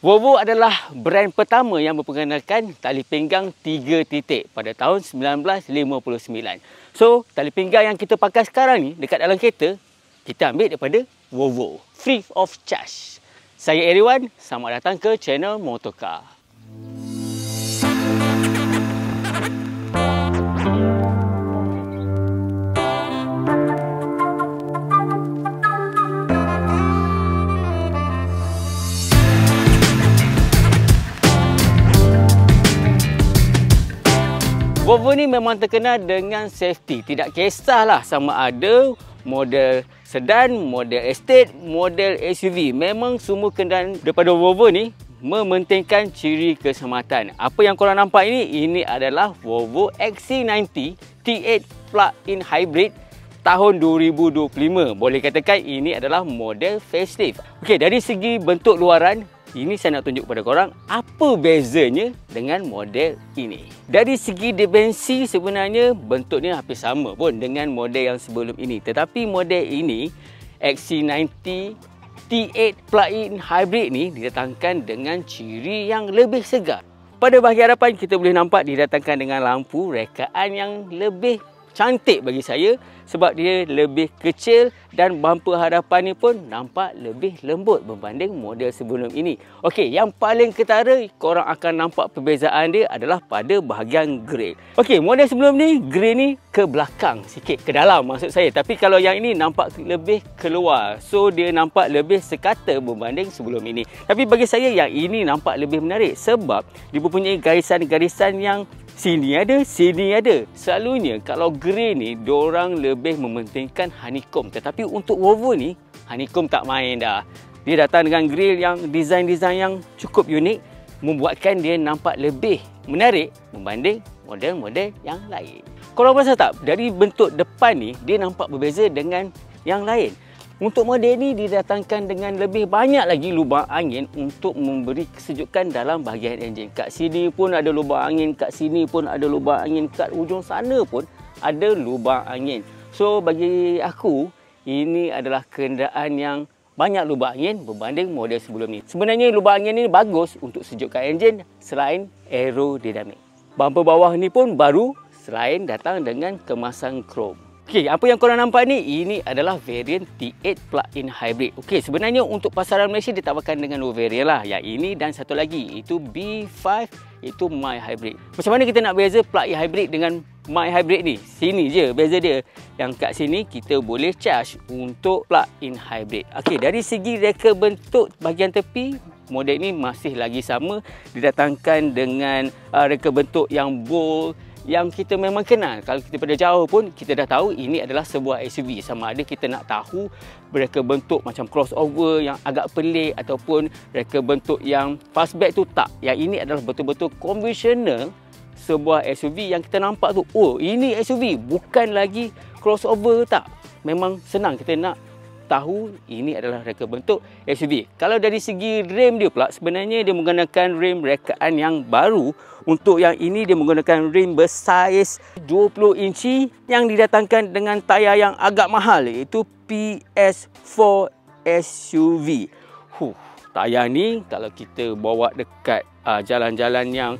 Volvo adalah brand pertama yang memperkenalkan tali pinggang 3 titik pada tahun 1959. So, tali pinggang yang kita pakai sekarang ni dekat dalam kereta, kita ambil daripada Volvo. Free of charge. Saya Eriwan, selamat datang ke channel Motorcar. Volvo ni memang terkenal dengan safety. Tidak kisahlah sama ada model sedan, model estate, model SUV. Memang semua kenderaan daripada Volvo ni mementingkan ciri keselamatan. Apa yang korang nampak ini adalah Volvo XC90 T8 Plug-in Hybrid tahun 2025. Boleh katakan ini adalah model facelift. Okey, dari segi bentuk luaran, ini saya nak tunjuk kepada korang apa bezanya dengan model ini. Dari segi dimensi sebenarnya bentuknya hampir sama pun dengan model yang sebelum ini. Tetapi model ini XC90 T8 Plug-in Hybrid ni didatangkan dengan ciri yang lebih segar. Pada bahagian hadapan kita boleh nampak didatangkan dengan lampu rekaan yang lebih cantik bagi saya sebab dia lebih kecil dan bumper hadapan ni pun nampak lebih lembut berbanding model sebelum ini. Okey, yang paling ketara korang akan nampak perbezaan dia adalah pada bahagian grill. Okey, model sebelum ni grill ni ke belakang sikit, ke dalam maksud saya. Tapi kalau yang ini nampak lebih keluar. So dia nampak lebih sekata berbanding sebelum ini. Tapi bagi saya yang ini nampak lebih menarik sebab dia mempunyai garisan-garisan yang sini ada, sini ada. Selalunya kalau grill ni diorang lebih mementingkan honeycomb. Tetapi untuk Volvo ni honeycomb tak main dah. Dia datang dengan grill yang design-design yang cukup unik, membuatkan dia nampak lebih menarik berbanding model-model yang lain. Korang rasa tak? Dari bentuk depan ni dia nampak berbeza dengan yang lain. Untuk model ni didatangkan dengan lebih banyak lagi lubang angin untuk memberi kesejukan dalam bahagian enjin. Kat sini pun ada lubang angin, kat sini pun ada lubang angin, kat ujung sana pun ada lubang angin. So bagi aku, ini adalah kenderaan yang banyak lubang angin berbanding model sebelum ni. Sebenarnya lubang angin ni bagus untuk sejukkan enjin selain aerodinamik. Bumper bawah ni pun baru selain datang dengan kemasan krom. Okey, apa yang korang nampak ni, ini adalah variant T8 Plug-in Hybrid. Okey, sebenarnya untuk pasaran Malaysia ditawarkan dengan dua variant lah. Yang ini dan satu lagi, itu B5, itu My Hybrid. Macam mana kita nak beza Plug-in Hybrid dengan My Hybrid ni? Sini je beza dia. Yang kat sini kita boleh charge untuk Plug-in Hybrid. Okey, dari segi reka bentuk bahagian tepi, model ni masih lagi sama. Didatangkan dengan reka bentuk yang bold, yang kita memang kenal. Kalau kita pada jauh pun kita dah tahu ini adalah sebuah SUV. Sama ada kita nak tahu reka bentuk macam crossover yang agak pelik ataupun reka bentuk yang fastback tu tak. Yang ini adalah betul-betul konvensional sebuah SUV yang kita nampak tu. Oh, ini SUV, bukan lagi crossover tak. Memang senang kita nak tahu ini adalah reka bentuk SUV. Kalau dari segi rem dia pula, sebenarnya dia menggunakan rem rekaan yang baru. Untuk yang ini dia menggunakan rim bersaiz 20 inci yang didatangkan dengan tayar yang agak mahal, iaitu PS4 SUV. Tayar ni kalau kita bawa dekat jalan-jalan yang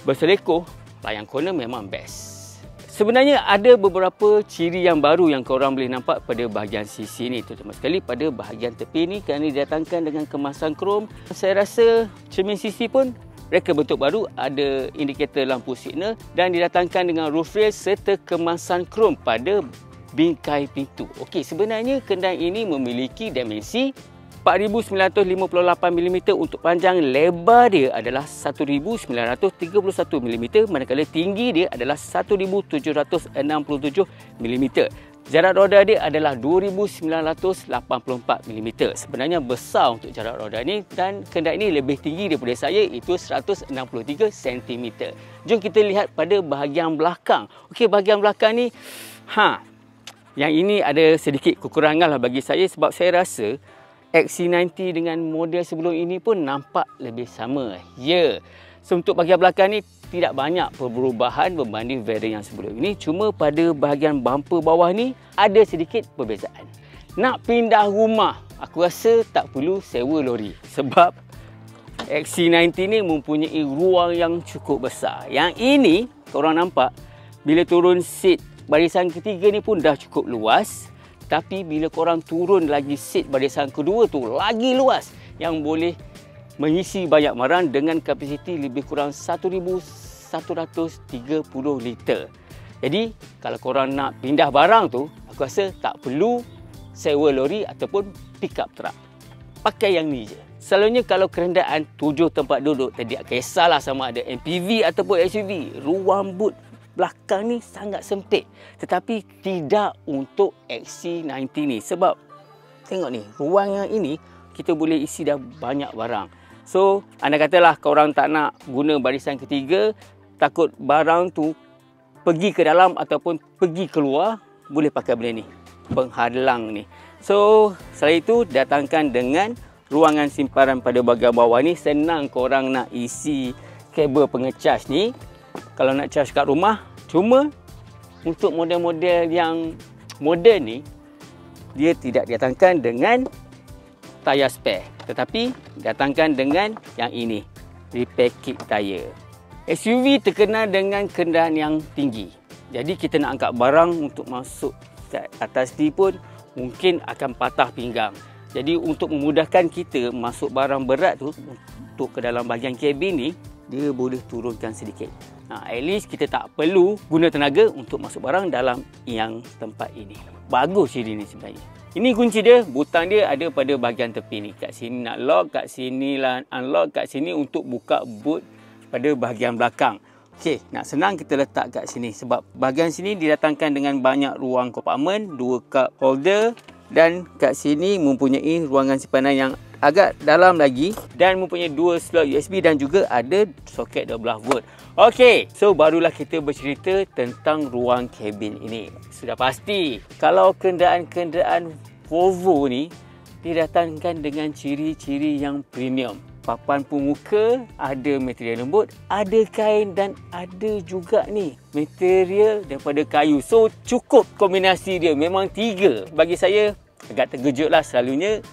berselekoh, layang corner memang best. Sebenarnya ada beberapa ciri yang baru yang korang boleh nampak pada bahagian sisi ni, terutama sekali pada bahagian tepi ni kerana didatangkan dengan kemasan krom. Saya rasa cermin sisi pun reka bentuk baru, ada indikator lampu signal dan didatangkan dengan roof rail serta kemasan krom pada bingkai pintu. Okey, sebenarnya kenderaan ini memiliki dimensi 4958mm untuk panjang, lebar dia adalah 1931mm, manakala tinggi dia adalah 1767mm. Jarak roda dia adalah 2984mm. Sebenarnya besar untuk jarak roda ni dan kenderaan ini lebih tinggi daripada saya, itu 163cm. Jom kita lihat pada bahagian belakang. Okey, bahagian belakang ni yang ini ada sedikit kekurangan lah bagi saya sebab saya rasa XC90 dengan model sebelum ini pun nampak lebih sama. Ya. So, untuk bahagian belakang ni tidak banyak perubahan berbanding varian yang sebelum ini. Cuma pada bahagian bumper bawah ni ada sedikit perbezaan. Nak pindah rumah, aku rasa tak perlu sewa lori. Sebab XC90 ni mempunyai ruang yang cukup besar. Yang ini, korang nampak, bila turun seat barisan ketiga ni pun dah cukup luas. Tapi bila korang turun lagi seat barisan kedua tu, lagi luas. Yang boleh mengisi banyak barang dengan kapasiti lebih kurang 1,130 liter. Jadi, kalau korang nak pindah barang tu, aku rasa tak perlu sewa lori ataupun pick up truck. Pakai yang ni je. Selalunya kalau kenderaan 7 tempat duduk, tidak kisahlah sama ada MPV ataupun SUV, ruang boot belakang ni sangat sempit. Tetapi tidak untuk XC90 ni. Sebab, tengok ni, ruang yang ini, kita boleh isi dah banyak barang. So, anda katalah korang tak nak guna barisan ketiga, takut barang tu pergi ke dalam ataupun pergi keluar, boleh pakai benda ni, penghalang ni. So, selain itu datangkan dengan ruangan simpanan pada bahagian bawah ni. Senang korang nak isi kabel pengecas ni kalau nak charge kat rumah. Cuma untuk model-model yang moden ni, dia tidak datangkan dengan tayar spare, tetapi datangkan dengan yang ini, repair kit tayar. SUV terkenal dengan kenderaan yang tinggi. Jadi kita nak angkat barang untuk masuk ke atas ni pun mungkin akan patah pinggang. Jadi untuk memudahkan kita masuk barang berat tu untuk ke dalam bahagian kabin ni, dia boleh turunkan sedikit. At least kita tak perlu guna tenaga untuk masuk barang dalam yang tempat ini. Bagus ciri ni sebenarnya. Ini kunci dia, butang dia ada pada bahagian tepi ni. Kat sini nak lock, kat sini lah unlock, kat sini untuk buka boot pada bahagian belakang. Okey, nak senang kita letak kat sini sebab bahagian sini didatangkan dengan banyak ruang kompartmen, 2 cup holder dan kat sini mempunyai ruangan simpanan yang agak dalam lagi dan mempunyai 2 slot USB dan juga ada soket 12 volt. Okey, so barulah kita bercerita tentang ruang kabin ini. Sudah pasti kalau kenderaan-kenderaan Volvo ni didatangkan dengan ciri-ciri yang premium. Papan pemuka, ada material lembut, ada kain dan ada juga ni material daripada kayu. So cukup kombinasi dia, memang 3. Bagi saya agak terkejut lah, selalunya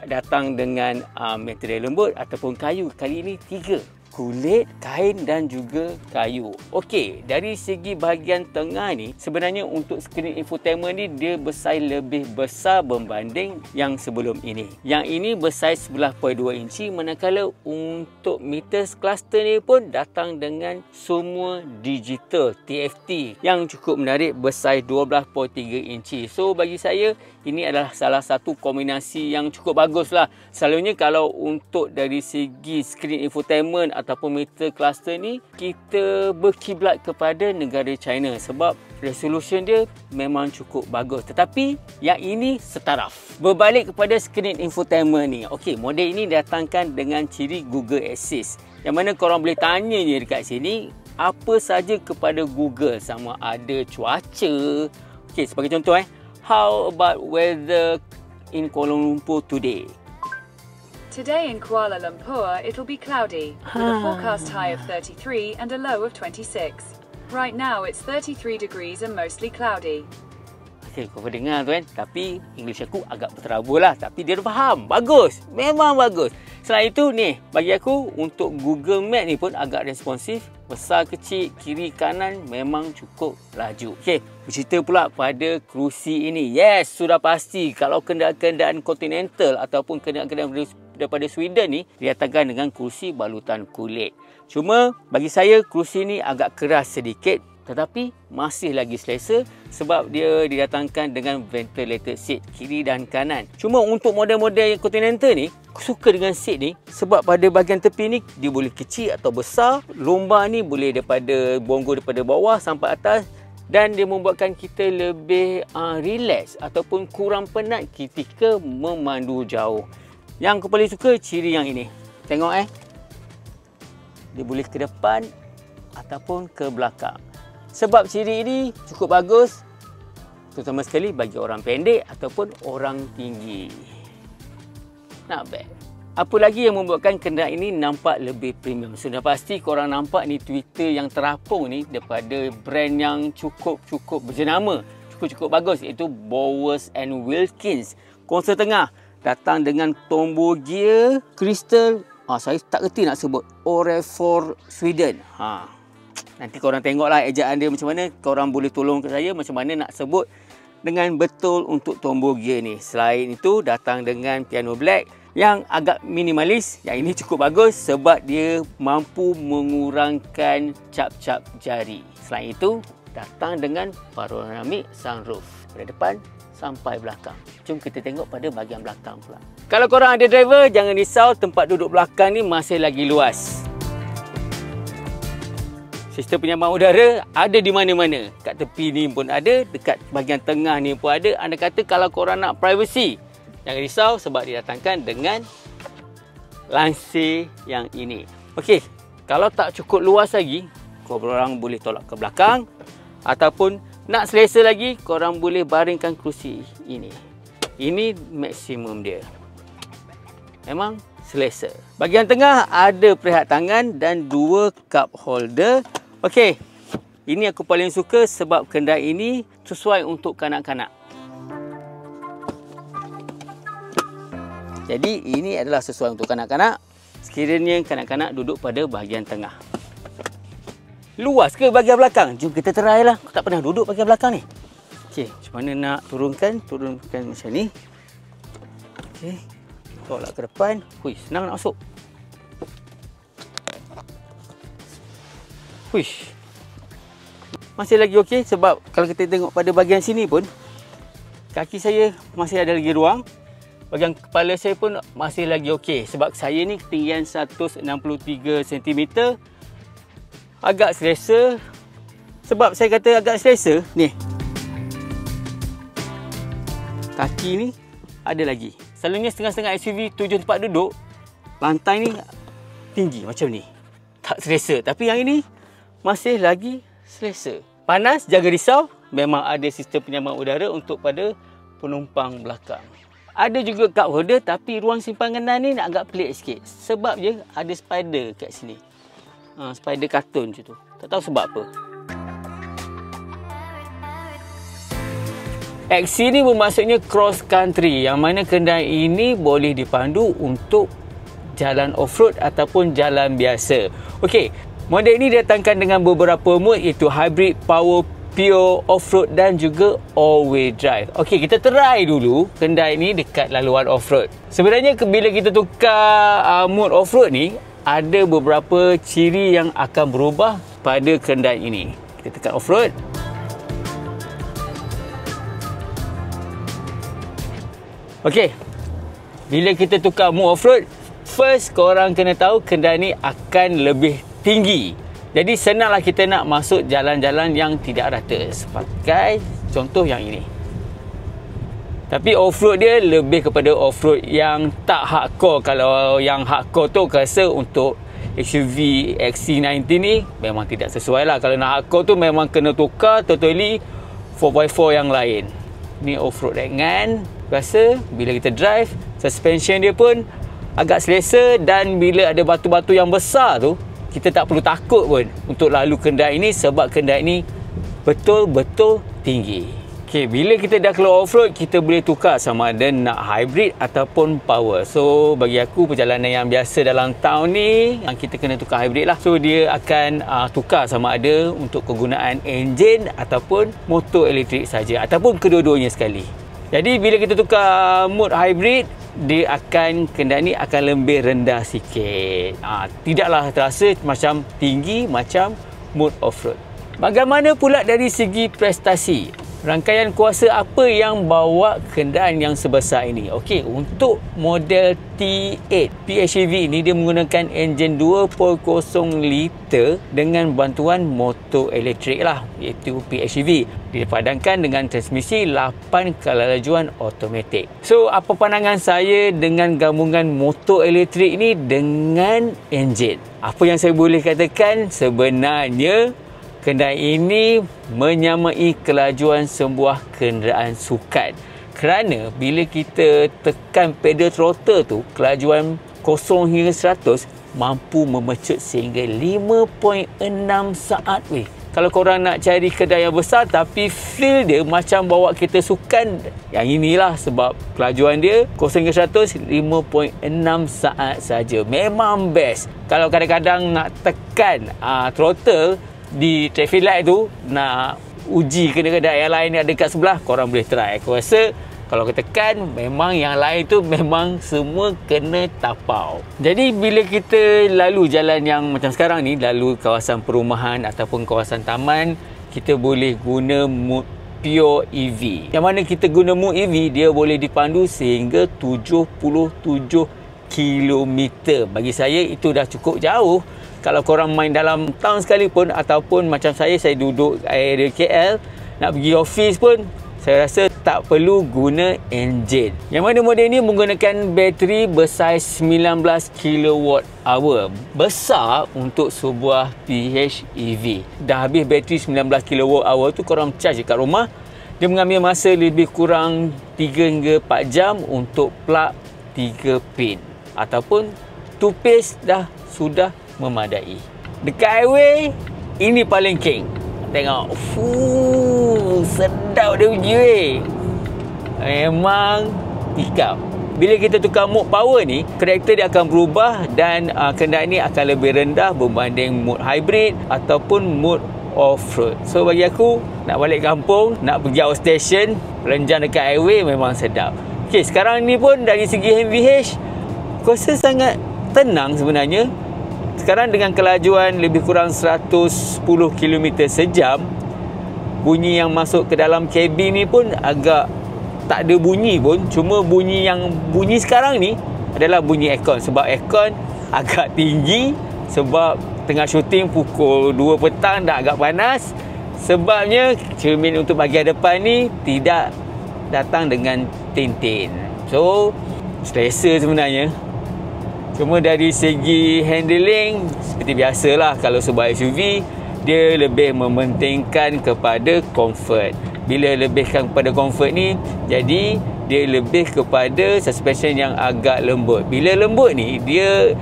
datang dengan material lembut ataupun kayu. Kali ini 3. Kulit, kain dan juga kayu. Okey, dari segi bahagian tengah ni, sebenarnya untuk skrin infotainment ni dia bersaiz lebih besar berbanding yang sebelum ini. Yang ini bersaiz 11.2 inci, manakala untuk meters cluster ni pun datang dengan semua digital TFT yang cukup menarik, bersaiz 12.3 inci. So bagi saya ini adalah salah satu kombinasi yang cukup bagus lah. Selalunya kalau untuk dari segi skrin infotainment ataupun meter cluster ni, kita berkiblat kepada negara China sebab resolution dia memang cukup bagus. Tetapi yang ini setaraf. Berbalik kepada skrin infotainment ni. Okey, model ini datangkan dengan ciri Google Assist. Yang mana korang boleh tanya je dekat sini apa saja kepada Google, sama ada cuaca. Okey, sebagai contoh how about weather in Kuala Lumpur today? Today in Kuala Lumpur, it'll be cloudy, with a forecast high of 33 and a low of 26. Right now, it's 33 degrees and mostly cloudy. Okay, kau dengar tu kan? Tapi English aku agak berterabur lah. Tapi dia faham. Bagus. Memang bagus. Selain itu ni, bagi aku untuk Google Map ni pun agak responsif. Besar, kecil, kiri, kanan memang cukup laju. Okay, bercerita pula pada kerusi ini. Yes, sudah pasti kalau kenderaan-kenderaan Continental ataupun kenderaan-kenderaan daripada Sweden ni didatangkan dengan kerusi balutan kulit. Cuma bagi saya kerusi ni agak keras sedikit, tetapi masih lagi selesa sebab dia didatangkan dengan ventilated seat kiri dan kanan. Cuma untuk model-model yang Continental ni, aku suka dengan seat ni sebab pada bahagian tepi ni dia boleh kecil atau besar. Lomba ni boleh daripada bonggol daripada bawah sampai atas dan dia membuatkan kita lebih relax ataupun kurang penat ketika memandu jauh. Yang aku paling suka ciri yang ini. Tengok dia boleh ke depan ataupun ke belakang. Sebab ciri ini cukup bagus, terutama sekali bagi orang pendek ataupun orang tinggi. Not bad. Apa lagi yang membuatkan kenderaan ini nampak lebih premium? Sudah pasti korang nampak ni Twitter yang terapung ni daripada brand yang cukup berjenama, cukup bagus, iaitu Bowers & Wilkins. Konsol tengah datang dengan tombol gear kristal Saya tak kerti nak sebut. Orefor Sweden. Nanti korang tengoklah ejaan dia macam mana. Korang boleh tolong ke saya macam mana nak sebut dengan betul untuk tombol gear ni. Selain itu, datang dengan piano black yang agak minimalis. Yang ini cukup bagus sebab dia mampu mengurangkan cap-cap jari. Selain itu, datang dengan panoramic sunroof dari depan sampai belakang. Jom kita tengok pada bahagian belakang pula. Kalau korang ada driver, jangan risau, tempat duduk belakang ni masih lagi luas. Sistem penyamaan udara ada di mana-mana. Kat tepi ni pun ada, dekat bahagian tengah ni pun ada. Anda kata kalau korang nak privacy, jangan risau sebab didatangkan dengan lansir yang ini. Okey, kalau tak cukup luas lagi, korang boleh tolak ke belakang ataupun nak selesa lagi, korang boleh baringkan kerusi ini. Ini maksimum dia. Memang selesa. Bahagian tengah ada perehat tangan dan 2 cup holder. Okey, ini aku paling suka sebab kenderaan ini sesuai untuk kanak-kanak. Jadi ini adalah sesuai untuk kanak-kanak. Sekiranya kanak-kanak duduk pada bahagian tengah. Luas ke bahagian belakang? Jom kita try lah. Aku tak pernah duduk bahagian belakang ni. Okey, macam mana nak turunkan? Turunkan macam ni. Okey, tolak ke depan. Hui, senang nak masuk. Huish. Masih lagi okey sebab kalau kita tengok pada bahagian sini pun kaki saya masih ada lagi ruang. Bahagian kepala saya pun masih lagi okey sebab saya ni ketinggian 163 cm. Agak selesa. Sebab saya kata agak selesa ni. Kaki ni ada lagi. Selalunya setengah-setengah SUV 7 tempat duduk, lantai ni tinggi macam ni. Tak selesa. Tapi yang ini masih lagi selesa. Panas, jangan risau. Memang ada sistem penyamaan udara untuk pada penumpang belakang. Ada juga cup holder tapi ruang simpanan ni agak pelik sikit. Sebab je ada spider kat sini. Spider kartun macam tu. Tak tahu sebab apa. XC ni bermaksudnya cross country. Yang mana kenderaan ini boleh dipandu untuk jalan off-road ataupun jalan biasa. Okey, model ini datangkan dengan beberapa mode iaitu hybrid, power, pure, off-road dan juga all-wheel drive. Okey, kita try dulu kenderaan ini dekat laluan off-road. Sebenarnya bila kita tukar mode off-road ni, ada beberapa ciri yang akan berubah pada kenderaan ini. Kita tekan off-road. Okey, bila kita tukar mode off-road, first korang kena tahu kenderaan ni akan lebih tinggi. Jadi senanglah kita nak masuk jalan-jalan yang tidak rata. Sebagai contoh yang ini. Tapi off-road dia lebih kepada off-road yang tak hardcore. Kalau yang hardcore tu rasa untuk SUV XC90 ni memang tidak sesuai lah. Kalau nak hardcore tu memang kena tukar totally 4x4 yang lain. Ni off-road ringan. Rasa bila kita drive, suspension dia pun agak selesa. Dan bila ada batu-batu yang besar tu, kita tak perlu takut pun untuk lalu kenderaan ini sebab kenderaan ini betul-betul tinggi. Okey, bila kita dah keluar off-road, kita boleh tukar sama ada nak hybrid ataupun power. So, bagi aku perjalanan yang biasa dalam town ni, kita kena tukar hybrid lah. So, dia akan tukar sama ada untuk kegunaan enjin ataupun motor elektrik saja ataupun kedua-duanya sekali. Jadi, bila kita tukar mode hybrid, kenderaan ni akan lebih rendah sikit. Tidaklah terasa macam tinggi macam mode off-road. Bagaimana pula dari segi prestasi? Rangkaian kuasa apa yang bawa kenderaan yang sebesar ini? Okey, untuk model T8 PHEV ini dia menggunakan enjin 2.0 liter dengan bantuan motor elektrik lah, iaitu PHEV. Dipadankan dengan transmisi 8 kelajuan automatik. So, apa pandangan saya dengan gabungan motor elektrik ini dengan enjin? Apa yang saya boleh katakan, sebenarnya kenderaan ini menyamai kelajuan sebuah kenderaan sukan. Kerana bila kita tekan pedal throttle tu, kelajuan 0 hingga 100 mampu memecut sehingga 5.6 saat. Kalau korang nak cari kedai yang besar tapi feel dia macam bawa kereta sukan, yang inilah sebab kelajuan dia 0-100 5.6 saat saja. Memang best. Kalau kadang-kadang nak tekan throttle di traffic light tu, nak uji kedai yang lain yang dekat sebelah, korang boleh try. Aku rasa kalau kita tekan, memang yang lain tu memang semua kena tapau. Jadi bila kita lalu jalan yang macam sekarang ni, lalu kawasan perumahan ataupun kawasan taman, kita boleh guna mode Pure EV. Yang mana kita guna mode EV, dia boleh dipandu sehingga 77 km. Bagi saya itu dah cukup jauh. Kalau korang main dalam town sekalipun, ataupun macam saya duduk area KL, nak pergi office pun, saya rasa tak perlu guna enjin. Yang mana model ni menggunakan bateri bersaiz 19 kWh. Besar untuk sebuah PHEV. Dah habis bateri 19 kWh tu, korang charge dekat rumah, dia mengambil masa lebih kurang 3 hingga 4 jam untuk plug 3 pin. Ataupun 2 piece dah sudah memadai. Dekat highway, ini paling king. Tengok, sedap dia punya weh. Memang tikam. Bila kita tukar mode power ni, karakter dia akan berubah dan kenderaan ni akan lebih rendah berbanding mode hybrid ataupun mode off-road. So bagi aku, nak balik kampung, nak pergi outstation, renjang dekat highway memang sedap. Okay, sekarang ni pun dari segi MVH, aku rasa sangat tenang sebenarnya. Sekarang dengan kelajuan lebih kurang 110 km sejam, bunyi yang masuk ke dalam kabin ni pun agak tak ada bunyi pun. Cuma bunyi yang bunyi sekarang ni adalah bunyi aircon. Sebab aircon agak tinggi, sebab tengah syuting pukul 2 petang dah agak panas. Sebabnya cermin untuk bahagian depan ni tidak datang dengan tintin. So selesa sebenarnya. Cuma dari segi handling, seperti biasalah kalau sebuah SUV, dia lebih mementingkan kepada comfort. Bila lebihkan kepada comfort ni, jadi dia lebih kepada suspension yang agak lembut. Bila lembut ni, dia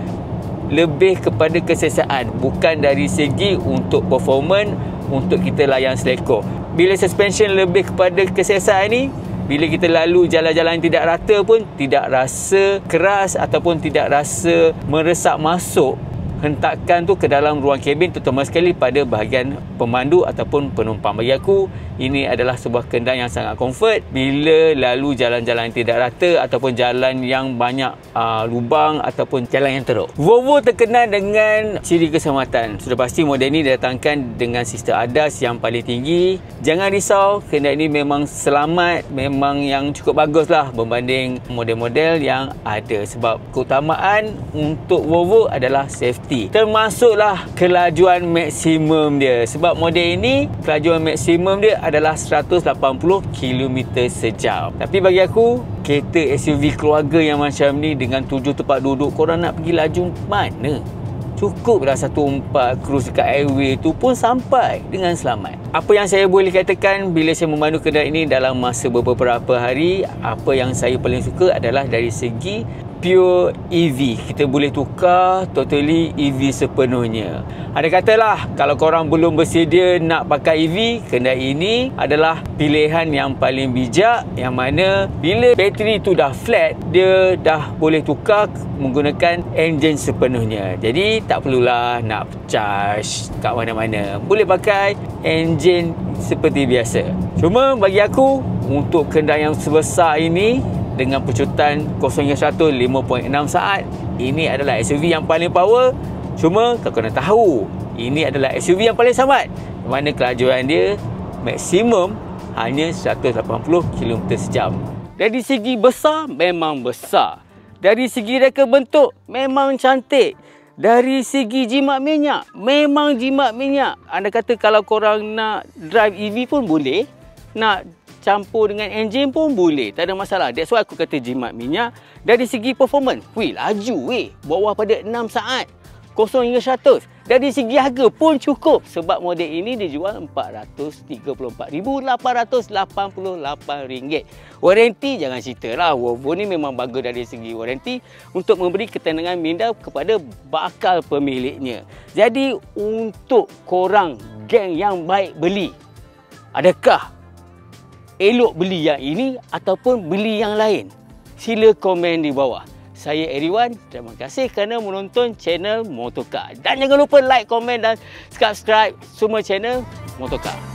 lebih kepada kesesaan, bukan dari segi untuk performance, untuk kita layan selekor. Bila suspension lebih kepada kesesaan ni, bila kita lalu jalan-jalan yang tidak rata pun tidak rasa keras ataupun tidak rasa meresap masuk hentakan tu ke dalam ruang kabin, terutama sekali pada bahagian pemandu ataupun penumpang. Bagi aku, ini adalah sebuah kenderaan yang sangat comfort bila lalu jalan-jalan yang tidak rata ataupun jalan yang banyak lubang ataupun jalan yang teruk. Volvo terkenal dengan ciri keselamatan. Sudah pasti model ini didatangkan dengan sistem ADAS yang paling tinggi. Jangan risau, kenderaan ini memang selamat, memang yang cukup bagus lah berbanding model-model yang ada. Sebab keutamaan untuk Volvo adalah safety, termasuklah kelajuan maksimum dia. Sebab model ini kelajuan maksimum dia adalah 180 km sejam. Tapi bagi aku, kereta SUV keluarga yang macam ni dengan 7 tempat duduk, korang nak pergi laju mana? Cukuplah 1.4 cruise dekat highway tu pun sampai dengan selamat. Apa yang saya boleh katakan bila saya memandu kenderaan ini dalam masa beberapa hari, apa yang saya paling suka adalah dari segi pure EV. Kita boleh tukar totally EV sepenuhnya. Ada katalah, kalau korang belum bersedia nak pakai EV, kenderaan ini adalah pilihan yang paling bijak, yang mana bila bateri tu dah flat, dia dah boleh tukar menggunakan enjin sepenuhnya. Jadi tak perlulah nak charge kat mana-mana. Boleh pakai enjin seperti biasa. Cuma bagi aku, untuk kenderaan yang sebesar ini dengan pecutan 0-100 5.6 saat, ini adalah SUV yang paling power. Cuma kau kena tahu, ini adalah SUV yang paling selamat, mana kelajuan dia maksimum hanya 180 km sejam. Dari segi besar, memang besar. Dari segi reka bentuk, memang cantik. Dari segi jimat minyak, memang jimat minyak. Anda kata kalau korang nak drive EV pun boleh, nak campur dengan enjin pun boleh, tak ada masalah. That's why aku kata jimat minyak. Dari segi performance, laju bawah pada 6 saat. 0 hingga 100. Dari segi harga pun cukup sebab model ini dijual RM434,888. Waranti jangan ceritalah. Volvo ni memang bagus dari segi waranti untuk memberi ketenangan minda kepada bakal pemiliknya. Jadi untuk korang geng yang baik beli, adakah elok beli yang ini ataupun beli yang lain? Sila komen di bawah. Saya Eriwan, terima kasih kerana menonton channel Motocar. Dan jangan lupa like, komen dan subscribe semua channel Motocar.